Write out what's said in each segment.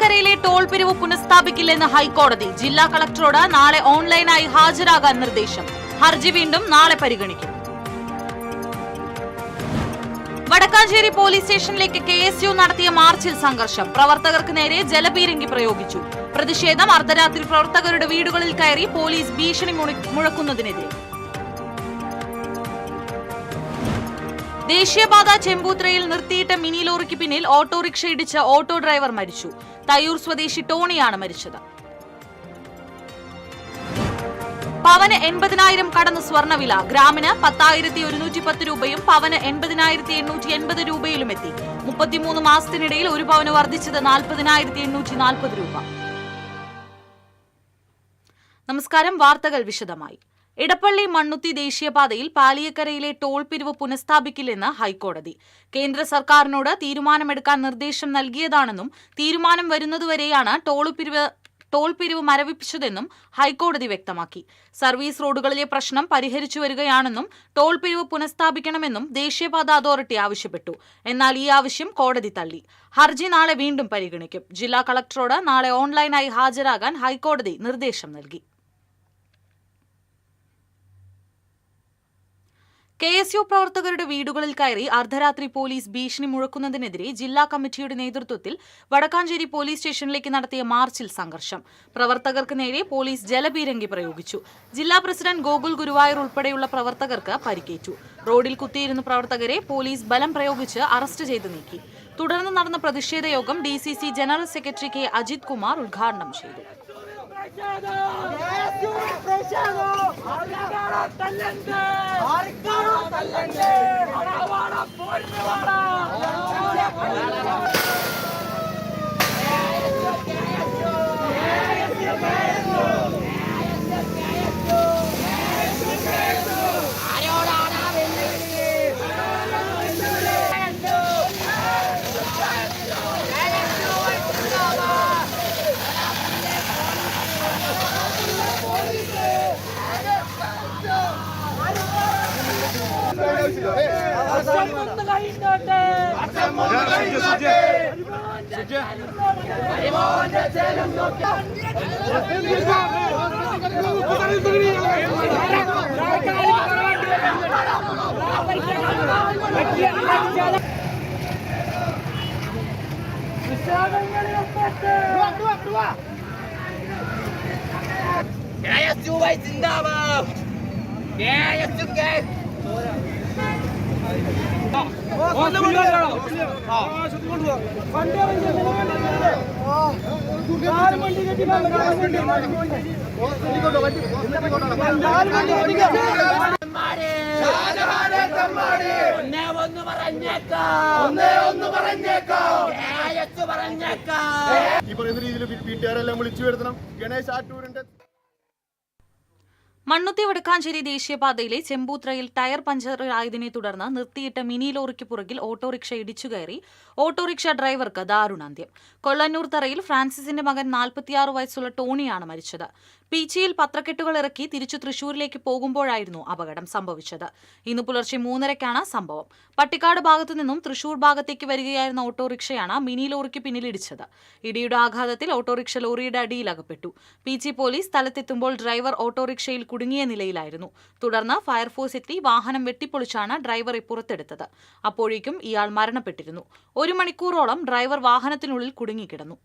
പാലിയേക്കരയിലെ toll പിരിവ് പുനഃസ്ഥാപിക്കില്ലെന്ന് ഹൈക്കോടതി. ജില്ലാ കളക്ടറോട് നാളെ ഓൺലൈനായി ഹാജരാകാൻ നിർദ്ദേശം. ഹർജി വീണ്ടും നാളെ പരിഗണിക്കും. വടക്കാഞ്ചേരി പോലീസ് സ്റ്റേഷനിലേക്ക് KSU നടത്തിയ മാർച്ചിൽ സംഘർഷം. പ്രവർത്തകർക്ക് നേരെ ജലപീരങ്കി പ്രയോഗിച്ചു. പ്രതിഷേധം അർദ്ധരാത്രി പ്രവർത്തകരുടെ വീടുകളിൽ കയറി പോലീസ് ഭീഷണി മുഴക്കുന്നതിനെതിരെ. ദേശീയപാത ചെമ്പൂത്രയിൽ നിർത്തിയിട്ട മിനി ലോറിക്ക് പിന്നിൽ ഓട്ടോറിക്ഷ ഇടിച്ച് ഓട്ടോ ഡ്രൈവർ മരിച്ചു. തയ്യൂർ സ്വദേശി ടോണിയാണ് മരിച്ചത്. പവന് 80,000 കടന്ന് സ്വർണ്ണവില. ഗ്രാമിന് 10,110 രൂപയും പവന് 80,880 രൂപയിലും എത്തി. 33 മാസത്തിനിടയിൽ ഒരു പവന് വർദ്ധിച്ചത് 40,840 രൂപ. നമസ്കാരം. വാർത്തകൾ വിശദമായി. ഇടപ്പള്ളി മണ്ണുത്തി ദേശീയപാതയിൽ പാലിയേക്കരയിലെ ടോൾ പിരിവ് പുനഃസ്ഥാപിക്കില്ലെന്ന് ഹൈക്കോടതി. കേന്ദ്ര സർക്കാരിനോട് തീരുമാനമെടുക്കാൻ നിർദ്ദേശം നൽകിയതാണെന്നും തീരുമാനം വരുന്നതുവരെയാണ് ടോൾ പിരിവ് മരവിപ്പിച്ചതെന്നും ഹൈക്കോടതി വ്യക്തമാക്കി. സർവീസ് റോഡുകളിലെ പ്രശ്നം പരിഹരിച്ചു വരികയാണെന്നും ടോൾ പിരിവ് പുനഃസ്ഥാപിക്കണമെന്നും ദേശീയപാത അതോറിറ്റി ആവശ്യപ്പെട്ടു. എന്നാൽ ഈ ആവശ്യം കോടതി തള്ളി. ഹർജി നാളെ വീണ്ടും പരിഗണിക്കും. ജില്ലാ കളക്ടറോട് നാളെ ഓൺലൈനായി ഹാജരാകാൻ ഹൈക്കോടതി നിർദ്ദേശം നൽകി. KSU പ്രവർത്തകരുടെ വീടുകളിൽ കയറി അർദ്ധരാത്രി പോലീസ് ഭീഷണി മുഴക്കുന്നതിനെതിരെ ജില്ലാ കമ്മിറ്റിയുടെ നേതൃത്വത്തിൽ വടക്കാഞ്ചേരി പോലീസ് സ്റ്റേഷനിലേക്ക് നടത്തിയ മാർച്ചിൽ സംഘർഷം. പ്രവർത്തകർക്ക് നേരെ പോലീസ് ജലപീരങ്കി പ്രയോഗിച്ചു. ജില്ലാ പ്രസിഡന്റ് ഗോകുൽ ഗുരുവായൂർ ഉൾപ്പെടെയുള്ള പ്രവർത്തകർക്ക് പരിക്കേറ്റു. റോഡിൽ കുത്തിയിരുന്ന പ്രവർത്തകരെ പോലീസ് ബലം പ്രയോഗിച്ച് അറസ്റ്റ് ചെയ്ത് നീക്കി. തുടർന്ന് നടന്ന പ്രതിഷേധ യോഗം DCC general secretary K Ajith Kumar ഉദ്ഘാടനം ചെയ്തു. ഈ പറയുന്ന രീതിയിൽ വീട്ടുകാരെല്ലാം വിളിച്ചു വരുത്തണം. ഗണേശ് ആറ്റൂരിന്റെ മണ്ണുത്തി വടക്കാഞ്ചേരി ദേശീയപാതയിലെ ചെമ്പൂത്രയിൽ ടയർ പഞ്ചറായതിനെ തുടർന്ന് നിർത്തിയിട്ട മിനി ലോറിക്ക് പുറകിൽ ഓട്ടോറിക്ഷ ഇടിച്ചുകയറി ഓട്ടോറിക്ഷ ഡ്രൈവർക്ക് ദാരുണാന്ത്യം. കൊള്ളന്നൂർ തറയിൽ ഫ്രാൻസിസിന്റെ മകൻ 46 വയസ്സുള്ള ടോണിയാണ് മരിച്ചത്. പീച്ചിയിൽ പത്രക്കെട്ടുകൾ ഇറക്കി തിരിച്ചു തൃശൂരിലേക്ക് പോകുമ്പോഴായിരുന്നു അപകടം സംഭവിച്ചത്. ഇന്ന് പുലർച്ചെ 3:30-ക്കാണ് സംഭവം. പട്ടിക്കാട് ഭാഗത്തു നിന്നും തൃശൂർ ഭാഗത്തേക്ക് വരികയായിരുന്ന ഓട്ടോറിക്ഷയാണ് മിനി ലോറിക്ക് പിന്നിലിടിച്ചത്. ഇടിയുടെ ആഘാതത്തിൽ ഓട്ടോറിക്ഷ ലോറിയുടെ അടിയിലകപ്പെട്ടു. പീച്ചി പോലീസ് സ്ഥലത്തെത്തുമ്പോൾ ഡ്രൈവർ ഓട്ടോറിക്ഷയിൽ കുടുങ്ങിയ നിലയിലായിരുന്നു. തുടർന്ന് ഫയർഫോഴ്സ് എത്തി വാഹനം വെട്ടിപ്പൊളിച്ചാണ് ഡ്രൈവറെ പുറത്തെടുത്തത്. അപ്പോഴേക്കും ഇയാൾ മരണപ്പെട്ടിരുന്നു. 1 മണിക്കൂറോളം ഡ്രൈവർ വാഹനത്തിനുള്ളിൽ കുടുങ്ങിക്കിടന്നു.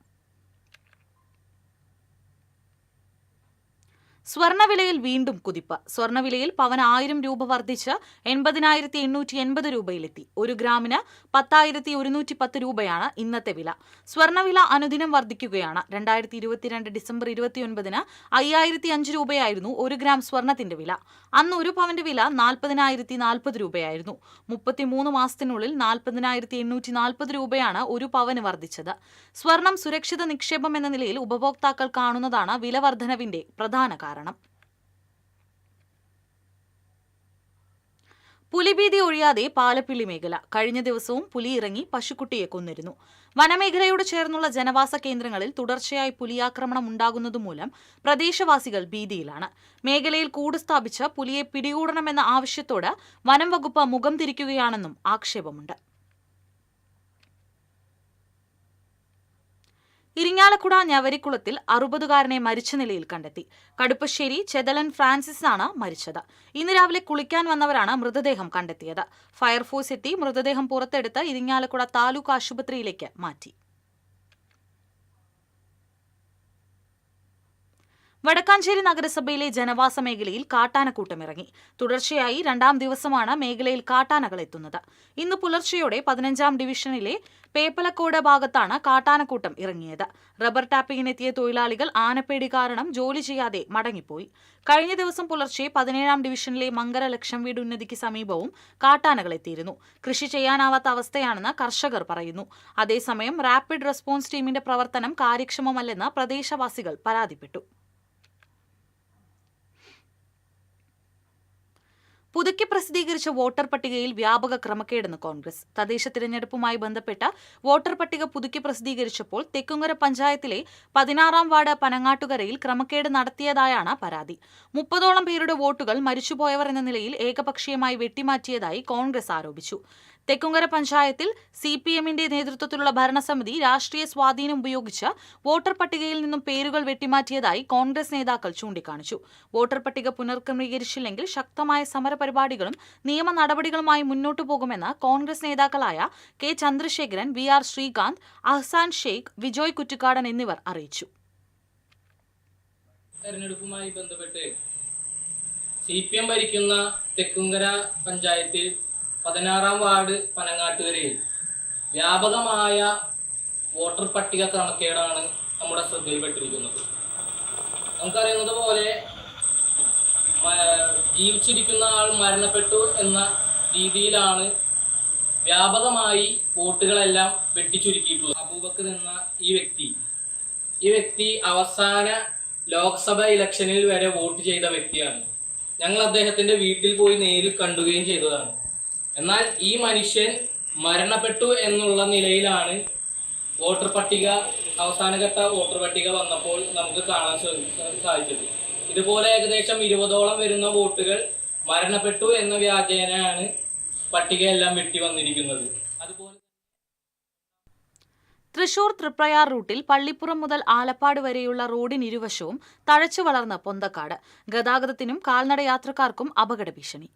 സ്വർണ്ണവിലയിൽ വീണ്ടും കുതിപ്പ്. സ്വർണ്ണവിലയിൽ പവന് 1000 രൂപ വർദ്ധിച്ച് 80,880 രൂപയിലെത്തി. 1 ഗ്രാമിന് 10,110 രൂപയാണ് ഇന്നത്തെ വില. സ്വർണ്ണവില അനുദിനം വർദ്ധിക്കുകയാണ്. 2022 ഡിസംബർ 29-ന് 5,005 രൂപയായിരുന്നു 1 ഗ്രാം സ്വർണ്ണത്തിന്റെ വില. അന്ന് 1 പവന്റെ വില 40,040 രൂപയായിരുന്നു. 33 മാസത്തിനുള്ളിൽ 40,840 രൂപയാണ് 1 പവന് വർദ്ധിച്ചത്. സ്വർണം സുരക്ഷിത നിക്ഷേപം എന്ന നിലയിൽ ഉപഭോക്താക്കൾ കാണുന്നതാണ് വില വർധനവിന്റെ പ്രധാന കാരണം. പുലിഭീതി ഒഴിയാതെ പാലപ്പിള്ളി മേഖല. കഴിഞ്ഞ ദിവസവും പുലി ഇറങ്ങി പശുക്കുട്ടിയെ കൊന്നിരുന്നു. വനമേഖലയോട് ചേർന്നുള്ള ജനവാസ കേന്ദ്രങ്ങളിൽ തുടർച്ചയായി പുലിയാക്രമണം ഉണ്ടാകുന്നതുമൂലം പ്രദേശവാസികൾ ഭീതിയിലാണ്. മേഖലയിൽ കൂട് സ്ഥാപിച്ച് പുലിയെ പിടികൂടണമെന്ന ആവശ്യത്തോട് വനം വകുപ്പ് മുഖം തിരിക്കുകയാണെന്നും ആക്ഷേപമുണ്ട്. ഇരിങ്ങാലക്കുട ഞവരിക്കുളത്തിൽ 60-കാരനെ മരിച്ച നിലയിൽ കണ്ടെത്തി. കടുപ്പശ്ശേരി ചെതലൻ ഫ്രാൻസിസ് ആണ് മരിച്ചത്. ഇന്ന് രാവിലെ കുളിക്കാൻ വന്നവരാണ് മൃതദേഹം കണ്ടെത്തിയത്. ഫയർഫോഴ്സ് എത്തി മൃതദേഹം പുറത്തെടുത്ത് ഇരിങ്ങാലക്കുട താലൂക്ക് ആശുപത്രിയിലേക്ക് മാറ്റി. വടക്കാഞ്ചേരി നഗരസഭയിലെ ജനവാസ മേഖലയിൽ കാട്ടാനക്കൂട്ടം ഇറങ്ങി. തുടർച്ചയായി 2ാം ദിവസമാണ് മേഖലയിൽ കാട്ടാനകൾ എത്തുന്നത്. ഇന്ന് പുലർച്ചെയോടെ 15ാം ഡിവിഷനിലെ പേപ്പലക്കോട് ഭാഗത്താണ് കാട്ടാനക്കൂട്ടം ഇറങ്ങിയത്. റബ്ബർ ടാപ്പിങ്ങിനെത്തിയ തൊഴിലാളികൾ ആനപ്പേടി കാരണം ജോലി ചെയ്യാതെ മടങ്ങിപ്പോയി. കഴിഞ്ഞ ദിവസം പുലർച്ചെ 17ാം ഡിവിഷനിലെ മങ്കര ലക്ഷം വീട് ഉന്നതിക്ക് സമീപവും കാട്ടാനകൾ എത്തിയിരുന്നു. കൃഷി ചെയ്യാനാവാത്ത അവസ്ഥയാണെന്ന് കർഷകർ പറയുന്നു. അതേസമയം റാപ്പിഡ് റെസ്പോൺസ് ടീമിന്റെ പ്രവർത്തനം കാര്യക്ഷമമല്ലെന്ന് പ്രദേശവാസികൾ പരാതിപ്പെട്ടു. പുതുക്കി പ്രസിദ്ധീകരിച്ച വോട്ടർ പട്ടികയിൽ വ്യാപക ക്രമക്കേടെന്ന് കോൺഗ്രസ്. തദ്ദേശ തിരഞ്ഞെടുപ്പുമായി ബന്ധപ്പെട്ട വോട്ടർ പട്ടിക പുതുക്കി പ്രസിദ്ധീകരിച്ചപ്പോൾ തെക്കുംകര പഞ്ചായത്തിലെ 16ാം വാർഡ് പനങ്ങാട്ടുകരയിൽ ക്രമക്കേട് നടത്തിയതായാണ് പരാതി. 30ഓളം പേരുടെ വോട്ടുകൾ മരിച്ചുപോയവർ എന്ന നിലയിൽ ഏകപക്ഷീയമായി വെട്ടിമാറ്റിയതായി കോൺഗ്രസ് ആരോപിച്ചു. തെക്കുംകര പഞ്ചായത്തിൽ CPMന്റെ നേതൃത്വത്തിലുള്ള ഭരണസമിതി രാഷ്ട്രീയ സ്വാധീനം ഉപയോഗിച്ച് വോട്ടർ പട്ടികയിൽ നിന്നും പേരുകൾ വെട്ടിമാറ്റിയതായി കോൺഗ്രസ് നേതാക്കൾ ചൂണ്ടിക്കാണിച്ചു. വോട്ടർ പട്ടിക പുനർക്രമീകരിച്ചില്ലെങ്കിൽ ശക്തമായ സമരപരിപാടികളും നിയമ നടപടികളുമായി മുന്നോട്ടു പോകുമെന്ന് കോൺഗ്രസ് നേതാക്കളായ കെ ചന്ദ്രശേഖരൻ, VR ശ്രീകാന്ത്, അഹ്സാൻ ഷെയ്ഖ്, വിജോയ് കുറ്റിക്കാടൻ എന്നിവർ അറിയിച്ചു. തെരഞ്ഞെടുപ്പുമായി ബന്ധപ്പെട്ട് CPM ഭരിക്കുന്ന തെക്കുംകര പഞ്ചായത്തിൽ 16ാം വാർഡ് പനങ്ങാട്ടുകരയിൽ വ്യാപകമായ വോട്ടർ പട്ടിക ക്രമക്കേടാണ് നമ്മുടെ ശ്രദ്ധയിൽപ്പെട്ടിരിക്കുന്നത്. നമുക്കറിയുന്നത് പോലെ ജീവിച്ചിരിക്കുന്ന ആൾ മരണപ്പെട്ടു എന്ന രീതിയിലാണ് വ്യാപകമായി വോട്ടുകളെല്ലാം വെട്ടിച്ചുരുക്കിയിട്ടുള്ളത്. അബൂബക്കർ എന്ന ഈ വ്യക്തി അവസാന ലോക്സഭ ഇലക്ഷനിൽ വരെ വോട്ട് ചെയ്ത വ്യക്തിയാണ്. ഞങ്ങൾ അദ്ദേഹത്തിൻ്റെ വീട്ടിൽ പോയി നേരിൽ കണ്ടുകയും ചെയ്തതാണ്. എന്നാൽ ഈ മനുഷ്യൻ മരണപ്പെട്ടു എന്നുള്ള നിലയിലാണ് വോട്ടർ പട്ടിക, അവസാനഘട്ട വോട്ടർ പട്ടിക വന്നപ്പോൾ നമുക്ക് കാണാൻ സാധിച്ചത്. ഇതുപോലെ ഏകദേശം 20ഓളം വരുന്ന വോട്ടുകൾ മരണപ്പെട്ടു എന്ന വ്യാജേനയാണ് പട്ടികയെല്ലാം വെട്ടി വന്നിരിക്കുന്നത്. അതുപോലെ തൃശൂർ തൃപ്രയാർ റൂട്ടിൽ പള്ളിപ്പുറം മുതൽ ആലപ്പാട് വരെയുള്ള റോഡിനിരുവശവും തഴച്ചു വളർന്ന പൊന്തക്കാട്. ഗതാഗതത്തിനും കാൽനട യാത്രക്കാർക്കും അപകട ഭീഷണി.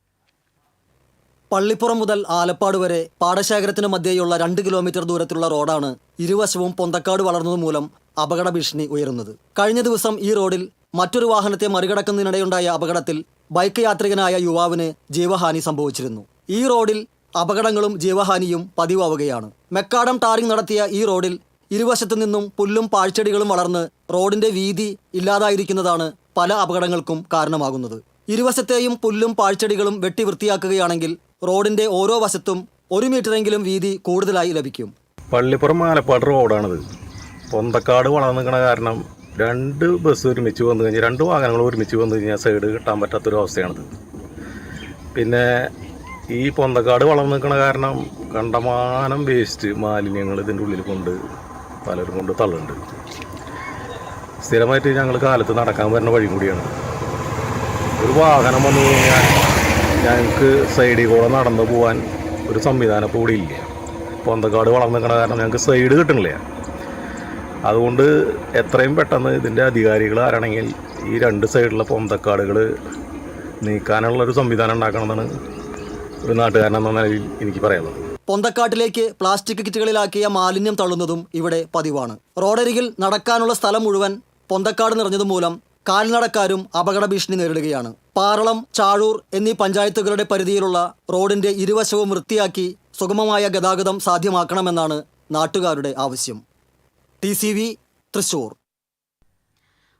പള്ളിപ്പുറം മുതൽ ആലപ്പാട് വരെ പാടശേഖരത്തിന് മധ്യേയുള്ള 2 കിലോമീറ്റർ ദൂരത്തിലുള്ള റോഡാണ് ഇരുവശവും പൊന്തക്കാട് വളർന്നതുമൂലം അപകട ഭീഷണി ഉയരുന്നത്. കഴിഞ്ഞ ദിവസം ഈ റോഡിൽ മറ്റൊരു വാഹനത്തെ മറികടക്കുന്നതിനിടെയുണ്ടായ അപകടത്തിൽ ബൈക്ക് യാത്രികനായ യുവാവിന് ജീവഹാനി സംഭവിച്ചിരുന്നു. ഈ റോഡിൽ അപകടങ്ങളും ജീവഹാനിയും പതിവാവുകയാണ്. മെക്കാഡം ടാറിംഗ് നടത്തിയ ഈ റോഡിൽ ഇരുവശത്തു നിന്നും പുല്ലും പാഴ്ചെടികളും വളർന്ന് റോഡിന്റെ വീതി ഇല്ലാതായിരിക്കുന്നതാണ് പല അപകടങ്ങൾക്കും കാരണമാകുന്നത്. ഇരുവശത്തെയും പുല്ലും പാഴ്ചെടികളും വെട്ടി വൃത്തിയാക്കുകയാണെങ്കിൽ റോഡിന്റെ ഓരോ വശത്തും 1 മീറ്ററെങ്കിലും വീതി കൂടുതലായി ലഭിക്കും. പള്ളിപ്പുറം ആലപ്പാട് റോഡാണിത്. പൊന്തക്കാട് വളർന്നു നിൽക്കണ കാരണം 2 ബസ് ഒരുമിച്ച് വന്നു കഴിഞ്ഞാൽ 2 വാഹനങ്ങൾ ഒരുമിച്ച് വന്നു കഴിഞ്ഞാൽ സൈഡ് കിട്ടാൻ പറ്റാത്തൊരു അവസ്ഥയാണിത്. പിന്നെ ഈ പൊന്തക്കാട് വളർന്നു നിൽക്കണ കാരണം കണ്ടമാനം വേസ്റ്റ് മാലിന്യങ്ങൾ ഇതിൻ്റെ ഉള്ളിൽ കൊണ്ട് പലരും കൊണ്ട് തള്ളുന്നുണ്ട്. സ്ഥിരമായിട്ട് ഞങ്ങൾ കാലത്ത് നടക്കാൻ വരുന്ന വഴി കൂടിയാണ്. ഒരു വാഹനം വന്നു കഴിഞ്ഞാൽ ഞങ്ങൾക്ക് സൈഡിൽ കൂടെ നടന്നു പോകാൻ ഒരു സംവിധാനം ഇപ്പോൾ ഇവിടെ ഇല്ല. പൊന്തക്കാട് വളർന്നു നിൽക്കണ കാരണം ഞങ്ങൾക്ക് സൈഡ് കിട്ടണില്ല. അതുകൊണ്ട് എത്രയും പെട്ടെന്ന് ഇതിൻ്റെ അധികാരികൾ ആരാണെങ്കിൽ ഈ 2 സൈഡിലുള്ള പൊന്തക്കാടുകൾ നീക്കാനുള്ളൊരു സംവിധാനം ഉണ്ടാക്കണമെന്നാണ് ഒരു നാട്ടുകാരനെന്ന നിലയിൽ എനിക്ക് പറയാനുള്ളത്. പൊന്തക്കാട്ടിലേക്ക് പ്ലാസ്റ്റിക് കിറ്റുകളിലാക്കിയ മാലിന്യം തള്ളുന്നതും ഇവിടെ പതിവാണ്. റോഡരികിൽ നടക്കാനുള്ള സ്ഥലം മുഴുവൻ പൊന്തക്കാട് നിറഞ്ഞതുമൂലം കാൽനടക്കാരും അപകട ഭീഷണി നേരിടുകയാണ്. പാറളം, ചാഴൂർ എന്നീ പഞ്ചായത്തുകളുടെ പരിധിയിലുള്ള റോഡിന്റെ ഇരുവശവും വൃത്തിയാക്കി സുഗമമായ ഗതാഗതം സാധ്യമാക്കണമെന്നാണ് നാട്ടുകാരുടെ ആവശ്യം. TCV തൃശൂർ.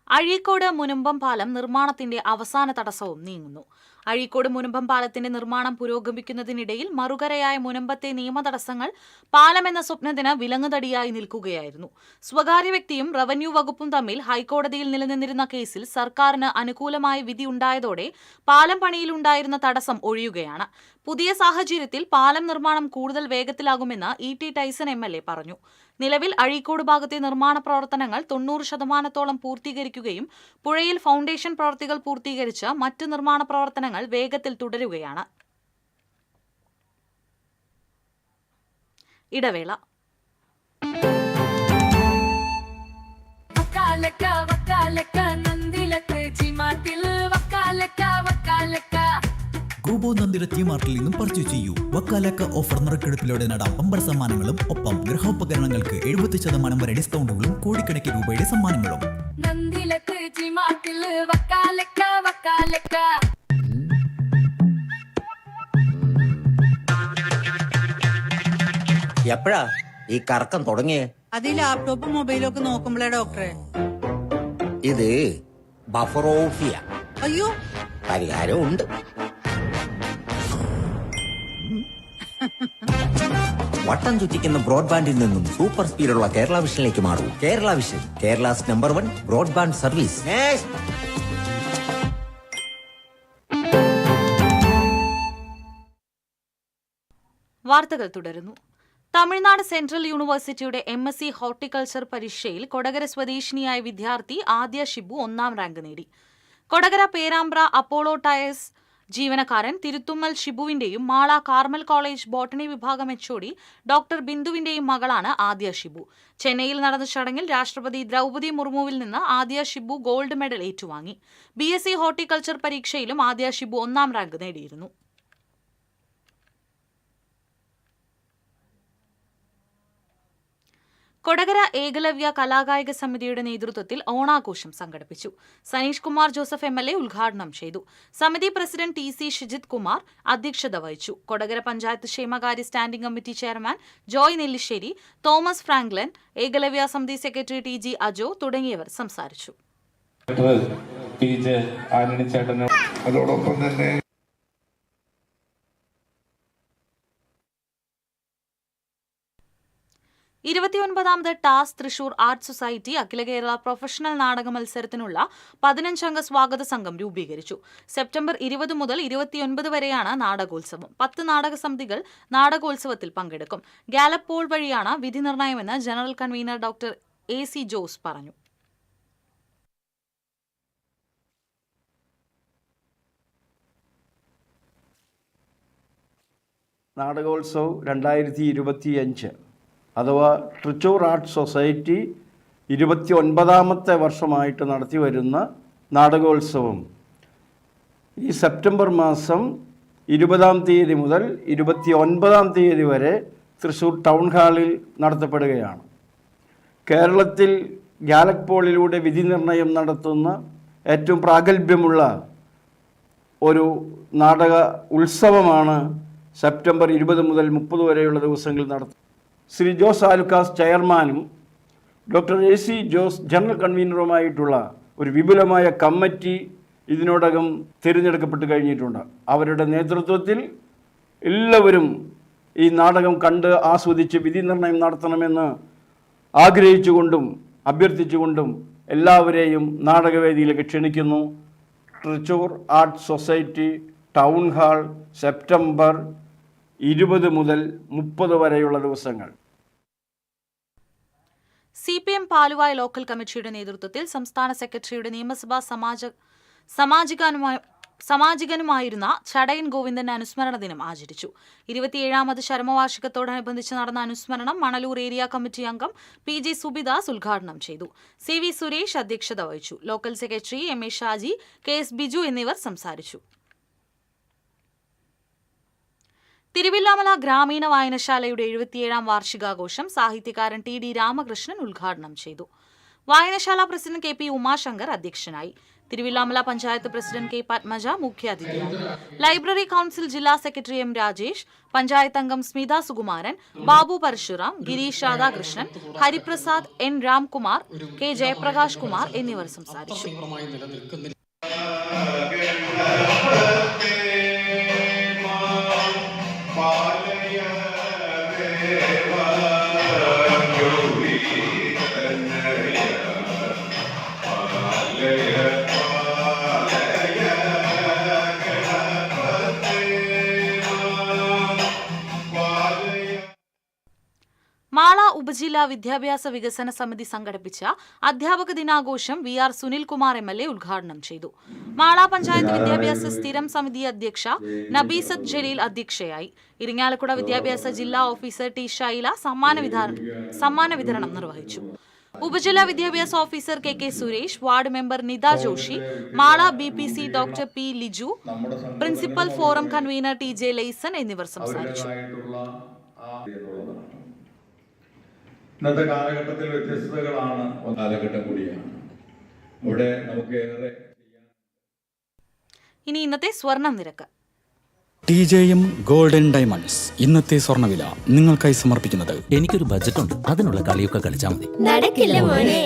അഴീക്കോട് മുനമ്പം പാലം നിർമ്മാണത്തിന്റെ അവസാന തടസ്സവും നീങ്ങുന്നു. അഴീക്കോട് മുനമ്പം പാലത്തിന്റെ നിർമ്മാണം പുരോഗമിക്കുന്നതിനിടയിൽ മറുകരയായ മുനമ്പത്തെ നിയമതടസ്സങ്ങൾ പാലം എന്ന സ്വപ്നത്തിന് വിലങ്ങുതടിയായി നിൽക്കുകയായിരുന്നു. സ്വകാര്യ വ്യക്തിയും റവന്യൂ വകുപ്പും തമ്മിൽ ഹൈക്കോടതിയിൽ നിലനിന്നിരുന്ന കേസിൽ സർക്കാരിന് അനുകൂലമായ വിധി ഉണ്ടായതോടെ പാലം പണിയിലുണ്ടായിരുന്ന തടസ്സം ഒഴിയുകയാണ്. പുതിയ സാഹചര്യത്തിൽ പാലം നിർമ്മാണം കൂടുതൽ വേഗത്തിലാകുമെന്ന് ET ടൈസൺ MLA പറഞ്ഞു. നിലവിൽ അഴീക്കോട് ഭാഗത്തെ നിർമ്മാണ പ്രവർത്തനങ്ങൾ 90% പൂർത്തീകരിക്കുകയും പുഴയിൽ ഫൗണ്ടേഷൻ പ്രവൃത്തികൾ പൂർത്തീകരിച്ച് മറ്റ് നിർമ്മാണ പ്രവർത്തനങ്ങൾ വേഗത്തിൽ തുടരുകയാണ്. ഇടവേള. വക്കാലക്ക വക്കാലക്ക നന്ദിലക്ക് ജിമാട്ടിൽ വക്കാലക്ക വക്കാലക്ക. ഗ്രൂബോ നന്ദിര ടി-മാർട്ടിൽ നിന്നും പർച്ചേസ് ചെയ്യൂ. വക്കാലക്ക ഓഫർ നറുക്കെടുപ്പിലൂടെ നേടാം ബമ്പർ സമ്മാനങ്ങളും ഒപ്പം ഗൃഹോപകരണങ്ങൾക്ക് 70% വരെ ഡിസ്കൗണ്ടുകളും കോടിക്കണക്കിന് രൂപയുടെ സമ്മാനങ്ങളും. നന്ദിലക്ക് ജിമാട്ടിൽ വക്കാലക്ക വക്കാലക്ക. എപ്പോഴാ ഈ കറക്കം തുടങ്ങിയേ? അത് ഈ ലാപ്ടോപ്പും മൊബൈലും ഒക്കെ നോക്കുമ്പോഴേ ഡോക്ടറെ. ഇത് ബഫറോഫിയ. അയ്യോ, പരിഹാരം ഉണ്ട്. വട്ടം ചുറ്റിക്കുന്ന ബ്രോഡ്ബാൻഡിൽ നിന്നും സൂപ്പർ സ്പീഡുള്ള കേരള വിഷനിലേക്ക് മാറൂ. Kerala Vision, Kerala's number 1 broadband service. വാർത്തകൾ തുടരുന്നു. തമിഴ്നാട് സെൻട്രൽ യൂണിവേഴ്സിറ്റിയുടെ MSc ഹോർട്ടിക്കൾച്ചർ പരീക്ഷയിൽ കൊടകര സ്വദേശിനിയായ വിദ്യാർത്ഥി ആദ്യ ഷിബു 1ാം റാങ്ക് നേടി. കൊടകര പേരാമ്പ്ര അപ്പോളോ ടയേഴ്സ് ജീവനക്കാരൻ തിരുത്തുമ്മൽ ഷിബുവിന്റെയും മാള കാർമൽ കോളേജ് ബോട്ടണി വിഭാഗം HOD ഡോക്ടർ ബിന്ദുവിന്റെയും മകളാണ് ആദ്യ ഷിബു. ചെന്നൈയിൽ നടന്ന ചടങ്ങിൽ രാഷ്ട്രപതി ദ്രൗപദി മുർമുവിൽ നിന്ന് ആദ്യ ഷിബു ഗോൾഡ് മെഡൽ ഏറ്റുവാങ്ങി. BSc ഹോർട്ടിക്കൾച്ചർ പരീക്ഷയിലും ആദ്യ ഷിബു 1ാം റാങ്ക് നേടിയിരുന്നു. കൊടകര ഏകലവ്യ കലാകായിക സമിതിയുടെ നേതൃത്വത്തിൽ ഓണാഘോഷം സംഘടിപ്പിച്ചു. സനീഷ് കുമാർ ജോസഫ് MLA ഉദ്ഘാടനം ചെയ്തു. സമിതി പ്രസിഡന്റ് TC ഷിജിത് കുമാർ അധ്യക്ഷത വഹിച്ചു. കൊടകര പഞ്ചായത്ത് ക്ഷേമകാര്യ standing committee chairman Joy Nellissery, Thomas Franklin, Ekalavya സമിതി സെക്രട്ടറി TG അജോ തുടങ്ങിയവർ സംസാരിച്ചു. അതോടൊപ്പം തന്നെ 29ാമത് ടാസ് തൃശൂർ ആർട്ട് സൊസൈറ്റി അഖില കേരള പ്രൊഫഷണൽ നാടക മത്സരത്തിനുള്ള 15-അംഗ സ്വാഗത സംഘം രൂപീകരിച്ചു. സെപ്റ്റംബർ 20 മുതൽ 29 വരെയാണ് നാടകോത്സവം. 10 നാടക സമിതികൾ നാടകോത്സവത്തിൽ പങ്കെടുക്കും. ഗാലപ്പ് പോൾ വഴിയാണ് വിധി നിർണയമെന്ന് general convener doctor AC Jose പറഞ്ഞു. നാടകോത്സവ് 2025 അഥവാ തൃശ്ശൂർ ആർട്ട് സൊസൈറ്റി 29ാമത്തെ വർഷമായിട്ട് നടത്തി വരുന്ന നാടകോത്സവം ഈ സെപ്റ്റംബർ മാസം 20-ാം തീയതി മുതൽ 29-ാം തീയതി വരെ തൃശ്ശൂർ ടൗൺ ഹാളിൽ നടത്തപ്പെടുകയാണ്. കേരളത്തിൽ ഗാലപ്പ് പോളിലൂടെ വിധി നിർണയം നടത്തുന്ന ഏറ്റവും പ്രാഗൽഭ്യമുള്ള ഒരു നാടക ഉത്സവമാണ് സെപ്റ്റംബർ 20 മുതൽ 30 വരെയുള്ള ദിവസങ്ങളിൽ നടത്തുന്നത്. ശ്രീ ജോസ് ആലുക്കാസ് ചെയർമാനും ഡോക്ടർ AC ജോസ് ജനറൽ കൺവീനറുമായിട്ടുള്ള ഒരു വിപുലമായ കമ്മിറ്റി ഇതിനോടകം തിരഞ്ഞെടുക്കപ്പെട്ട് കഴിഞ്ഞിട്ടുണ്ട്. അവരുടെ നേതൃത്വത്തിൽ എല്ലാവരും ഈ നാടകം കണ്ട് ആസ്വദിച്ച് വിധി നിർണയം നടത്തണമെന്ന് ആഗ്രഹിച്ചുകൊണ്ടും അഭ്യർത്ഥിച്ചുകൊണ്ടും എല്ലാവരെയും നാടകവേദിയിലേക്ക് ക്ഷണിക്കുന്നു. Thrissur art society town hall September 20 മുതൽ 30 വരെയുള്ള ദിവസങ്ങൾ. CPM പാലുവായ ലോക്കൽ കമ്മിറ്റിയുടെ നേതൃത്വത്തിൽ സംസ്ഥാന സെക്രട്ടറിയുടെ നിയമസഭാ സമാജികനുമായിരുന്ന ചടയൻ ഗോവിന്ദന്റെ അനുസ്മരണ ദിനം ആചരിച്ചു. 27ാമത് ചരമവാർഷികത്തോടനുബന്ധിച്ച് നടന്ന അനുസ്മരണം മണലൂർ ഏരിയ കമ്മിറ്റി അംഗം PG സുബിദാസ് ഉദ്ഘാടനം ചെയ്തു. CV സുരേഷ് അധ്യക്ഷത വഹിച്ചു. Local secretary MA Shaji, KS Biju എന്നിവർ സംസാരിച്ചു. തിരുവില്ലാമല ഗ്രാമീണ വായനശാലയുടെ 77ാം വാർഷികാഘോഷം സാഹിത്യകാരൻ TD രാമകൃഷ്ണൻ ഉദ്ഘാടനം ചെയ്തു. വായനശാല പ്രസിഡന്റ് KP ഉമാശങ്കർ അധ്യക്ഷനായി. തിരുവില്ലാമല പഞ്ചായത്ത് പ്രസിഡന്റ് K പത്മജ മുഖ്യാതിഥിയായി. ലൈബ്രറി കൌൺസിൽ ജില്ലാ സെക്രട്ടറി M രാജേഷ്, പഞ്ചായത്ത് അംഗം സ്മിത സുകുമാരൻ, ബാബു പരശുറാം, ഗിരീഷ് രാധാകൃഷ്ണൻ, ഹരിപ്രസാദ്, N രാംകുമാർ, K ജയപ്രകാശ് കുമാർ എന്നിവർ സംസാരിച്ചു. മാള ഉപജില്ലാ വിദ്യാഭ്യാസ വികസന സമിതി സംഘടിപ്പിച്ച അധ്യാപക ദിനാഘോഷം VR സുനിൽകുമാർ MLA ഉദ്ഘാടനം ചെയ്തു. മാള പഞ്ചായത്ത് വിദ്യാഭ്യാസ സ്ഥിരം സമിതി അധ്യക്ഷ നബീസത്ത് ജലീൽ അധ്യക്ഷയായി. ഇരിങ്ങാലക്കുട വിദ്യാഭ്യാസ ജില്ലാ ഓഫീസർ T ഷൈല സമ്മാന വിതരണം നിർവഹിച്ചു. ഉപജില്ലാ വിദ്യാഭ്യാസ officer K Suresh, ward member Nitha Joshi, Mala BPC doctor P Liju, principal forum convener TJ Laison എന്നിവർ സംസാരിച്ചു. ഇന്നത്തെ കാലഘട്ടത്തിൽ വ്യത്യസ്തതകളാണ് കാലഘട്ടം കൂടിയാണ്. ഇവിടെ നമുക്ക് ഏറെ ഇനി ഇന്നത്തെ സ്വർണം നിരക്ക്. TJM ഗോൾഡൻ ഡയമണ്ട്സ് ഇന്നത്തെ സ്വർണ്ണവില നിങ്ങൾക്കായി സമർപ്പിക്കുന്നത് എനിക്കൊരു ബജറ്റ് ഉണ്ട്, അതിനുള്ള കളിയൊക്കെ കളിച്ചാൽ മതി. നടക്കില്ല മോനെ.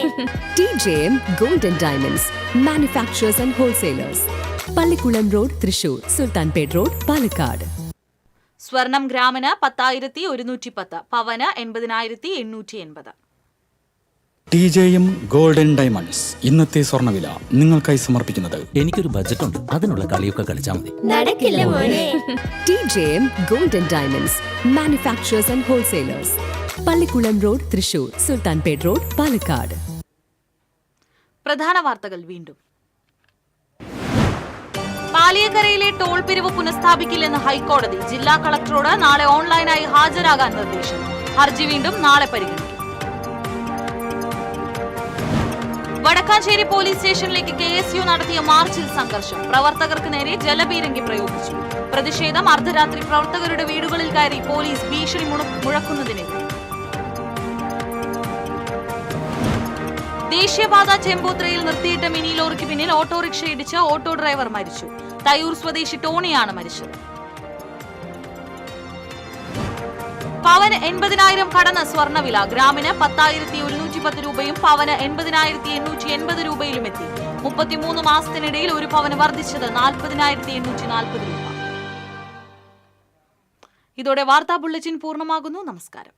TJM golden diamonds manufacturers and wholesalers, Pallikkulam road, Thrissur, Sultanpet road, Palakkad. സ്വർണം ഗ്രാമിന് 10,110, പവന് 80,880. TJM ഗോൾഡൻ ഡയമണ്ട്സ് ഇന്നത്തെ സ്വർണ്ണവില നിങ്ങൾക്കായി സമർപ്പിക്കുന്നത് എനിക്കൊരു ബജറ്റ് ഉണ്ട്, അതിനുള്ള കളിയൊക്കെ കളിച്ചാൽ മതി. നടക്കില്ല മോനെ. TJM golden diamonds manufacturers and wholesalers, Pallikkulam road, Thrissur, Sultanpet road, Palakkad. പ്രധാന വാർത്തകൾ വീണ്ടും. പാലിയക്കരയിലെ ടോൾ പിരിവ് പുനഃസ്ഥാപിക്കില്ലെന്ന് ഹൈക്കോടതി. ജില്ലാ കളക്ടറോട് നാളെ ഓൺലൈനായി ഹാജരാകാൻ നിർദ്ദേശം. ഹർജി വീണ്ടും നാളെ പരിഗണിക്കും. വടക്കാഞ്ചേരി പോലീസ് സ്റ്റേഷനിലേക്ക് KSU നടത്തിയ മാർച്ചിൽ സംഘർഷം. പ്രവർത്തകർക്ക് നേരെ ജലപീരങ്കി പ്രയോഗിച്ചു. പ്രതിഷേധം. അർദ്ധരാത്രി പ്രവർത്തകരുടെ വീടുകളിൽ കയറി പോലീസ് ഭീഷണി മുഴക്കുന്നതിനെതിരെ. ദേശീയപാത ചെമ്പൂത്രയിൽ നിർത്തിയിട്ട മിനി ലോറിക്ക് പിന്നിൽ ഓട്ടോറിക്ഷ ഇടിച്ച് ഓട്ടോ ഡ്രൈവർ മരിച്ചു. തയ്യൂർ സ്വദേശി ടോണിയാണ് മരിച്ചത്. പവന് 80,000 കടന്ന സ്വർണ്ണവില. ഗ്രാമിന് 10,110 രൂപയും പവന് 80,880 രൂപയിലും എത്തി. 33 മാസത്തിനിടയിൽ ഒരു പവന് വർദ്ധിച്ചത് 40,840 രൂപ. ഇതോടെ വാർത്താ ബുള്ളറ്റിൻ പൂർണ്ണമാകുന്നു. നമസ്കാരം.